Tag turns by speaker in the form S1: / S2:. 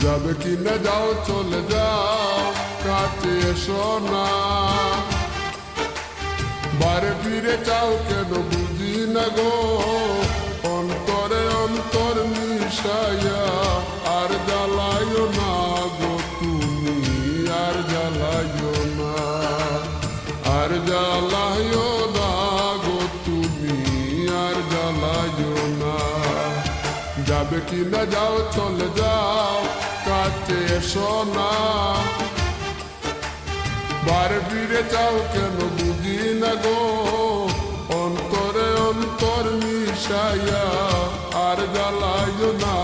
S1: যাবে কিনা যাও চলে যাও কাছে এসো না বারে ফিরে চাও কেন বুঝি না গো অন্তরে অন্তর মিশাইয়া আর জ্বালাইও না গো তুমি আর জ্বালাইও না আর জ্বালাইও না গো তুমি আর জ্বালাইও না যাবে কিনা যাও চলে যাও কাছে এসো না বারে ফিরে চাও কেন বুঝি না গো অন্তরে অন্তর মিশাইয়া আর জ্বালাইও না